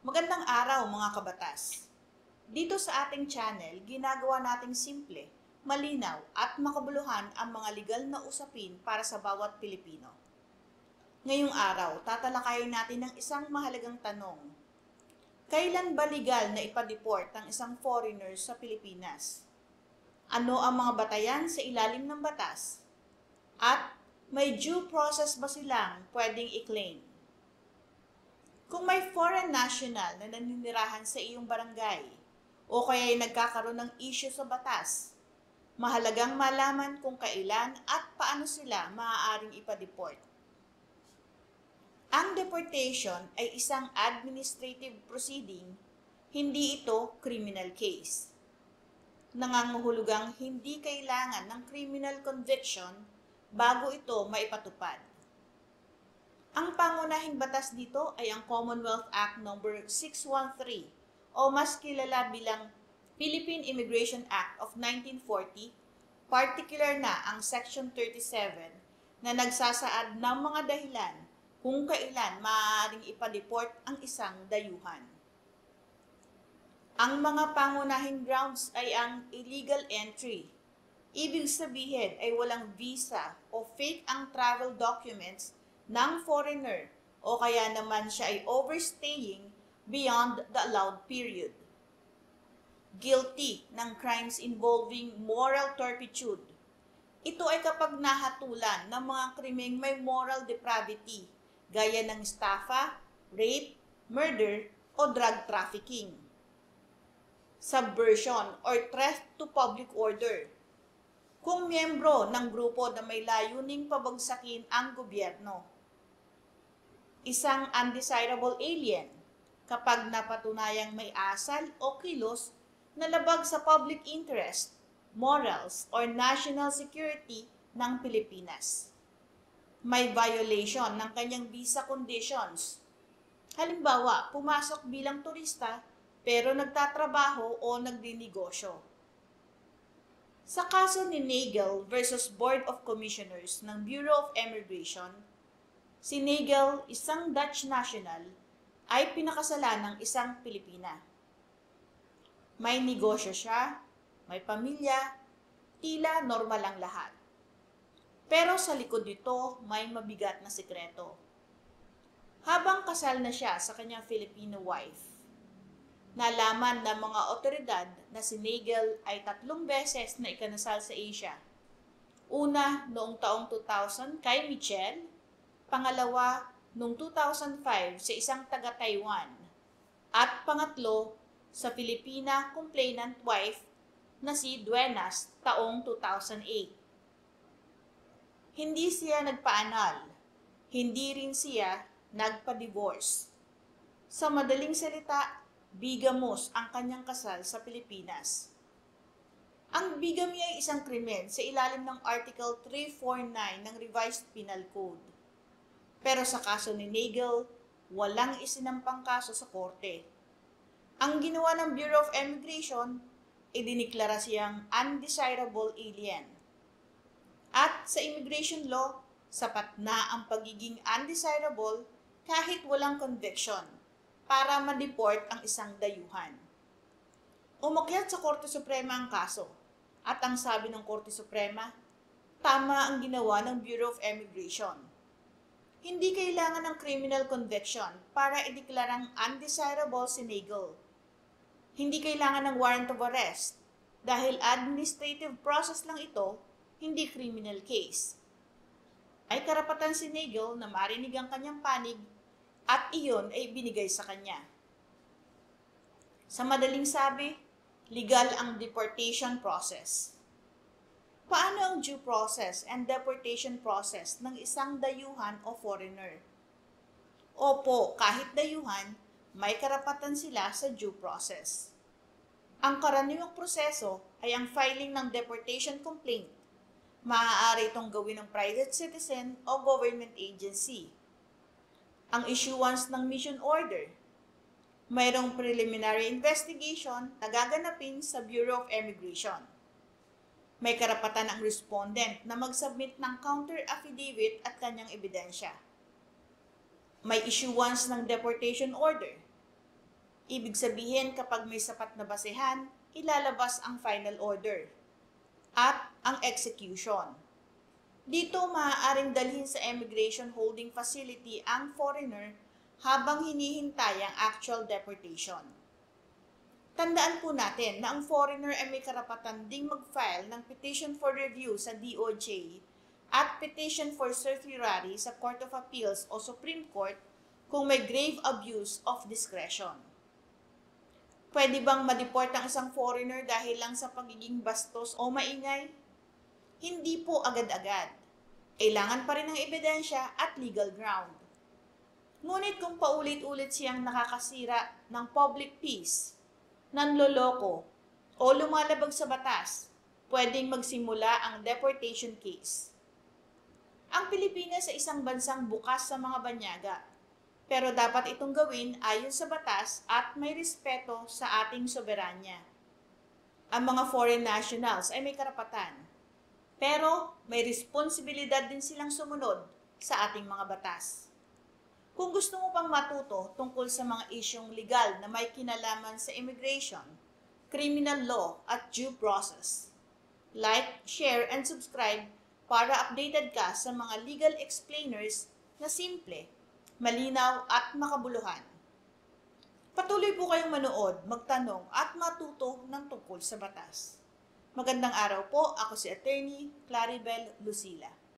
Magandang araw mga kabatas. Dito sa ating channel, ginagawa nating simple, malinaw at makabuluhan ang mga legal na usapin para sa bawat Pilipino. Ngayong araw, tatalakayin natin ang isang mahalagang tanong. Kailan ba legal na ipa-deport ang isang foreigner sa Pilipinas? Ano ang mga batayan sa ilalim ng batas? At may due process ba silang pwedeng i-claim? Kung may foreign national na naninirahan sa iyong barangay o kaya ay nagkakaroon ng issue sa batas, mahalagang malaman kung kailan at paano sila maaaring ipa-deport. Ang deportation ay isang administrative proceeding, hindi ito criminal case. Nangangahulugang hindi kailangan ng criminal conviction bago ito maipatupad. Ang pangunahing batas dito ay ang Commonwealth Act No. 613 o mas kilala bilang Philippine Immigration Act of 1940, particular na ang Section 37 na nagsasaad ng mga dahilan kung kailan maaaring ipa-deport ang isang dayuhan. Ang mga pangunahing grounds ay ang illegal entry. Ibig sabihin ay walang visa o fake ang travel documents ng foreigner o kaya naman siya ay overstaying beyond the allowed period. Guilty ng crimes involving moral turpitude. Ito ay kapag nahatulan ng mga krimeng may moral depravity gaya ng estafa, rape, murder o drug trafficking. Subversion or threat to public order. Kung miyembro ng grupo na may layuning pabagsakin ang gobyerno. Isang undesirable alien kapag napatunayang may asal o kilos na labag sa public interest, morals, or national security ng Pilipinas. May violation ng kanyang visa conditions. Halimbawa, pumasok bilang turista pero nagtatrabaho o nagdinegosyo. Sa kaso ni Nagel versus Board of Commissioners ng Bureau of Immigration, si Nagel, isang Dutch national, ay pinakasalan ng isang Pilipina. May negosyo siya, may pamilya, tila normal ang lahat. Pero sa likod nito, may mabigat na sikreto. Habang kasal na siya sa kanyang Filipino wife, nalaman ng mga otoridad na si Nagel ay 3 beses na ikinasal sa Asia. Una, noong taong 2000 kay Michelle, pangalawa, noong 2005 sa isang taga-Taiwan, at pangatlo, sa Filipina complainant wife na si Duenas taong 2008. Hindi siya nagpaanal, hindi rin siya nagpa-divorce. Sa madaling salita, bigamos ang kanyang kasal sa Pilipinas. Ang bigamy ay isang krimen sa ilalim ng Article 349 ng Revised Penal Code. Pero sa kaso ni Nagel, walang isinampang kaso sa korte. Ang ginawa ng Bureau of Immigration, idiniklara siyang undesirable alien. At sa immigration law, sapat na ang pagiging undesirable kahit walang conviction para ma-deport ang isang dayuhan. Umakyat sa Korte Suprema ang kaso at ang sabi ng Korte Suprema, tama ang ginawa ng Bureau of Immigration. Hindi kailangan ng criminal conviction para ideklarang undesirable si Nagel. Hindi kailangan ng warrant of arrest dahil administrative process lang ito, hindi criminal case. Ay karapatan si Nagel na marinig ang kanyang panig at iyon ay binigay sa kanya. Sa madaling sabi, legal ang deportation process. Paano ang due process and deportation process ng isang dayuhan o foreigner? Opo, kahit dayuhan, may karapatan sila sa due process. Ang karaniwang proseso ay ang filing ng deportation complaint. Maaari itong gawin ng private citizen o government agency. Ang issuance ng mission order. Mayroong preliminary investigation na gaganapin sa Bureau of Immigration. May karapatan ang respondent na mag-submit ng counter affidavit at kanyang ebidensya. May issuance ng deportation order. Ibig sabihin kapag may sapat na basehan, ilalabas ang final order at ang execution. Dito maaaring dalhin sa Immigration Holding Facility ang foreigner habang hinihintay ang actual deportation. Tandaan po natin na ang foreigner ay may karapatan ding mag-file ng petition for review sa DOJ at petition for certiorari sa Court of Appeals o Supreme Court kung may grave abuse of discretion. Pwede bang ma-deport ang isang foreigner dahil lang sa pagiging bastos o maingay? Hindi po agad-agad. Kailangan pa rin ng ebidensya at legal ground. Ngunit kung paulit-ulit siyang nakakasira ng public peace, nanloloko, o lumalabag sa batas, pwedeng magsimula ang deportation case. Ang Pilipinas ay isang bansang bukas sa mga banyaga, pero dapat itong gawin ayon sa batas at may respeto sa ating soberanya. Ang mga foreign nationals ay may karapatan, pero may responsibilidad din silang sumunod sa ating mga batas. Kung gusto mo pang matuto tungkol sa mga isyong legal na may kinalaman sa immigration, criminal law at due process, like, share, and subscribe para updated ka sa mga legal explainers na simple, malinaw at makabuluhan. Patuloy po kayong manood, magtanong at matuto ng tungkol sa batas. Magandang araw po, ako si Attorney Claribel Lucila.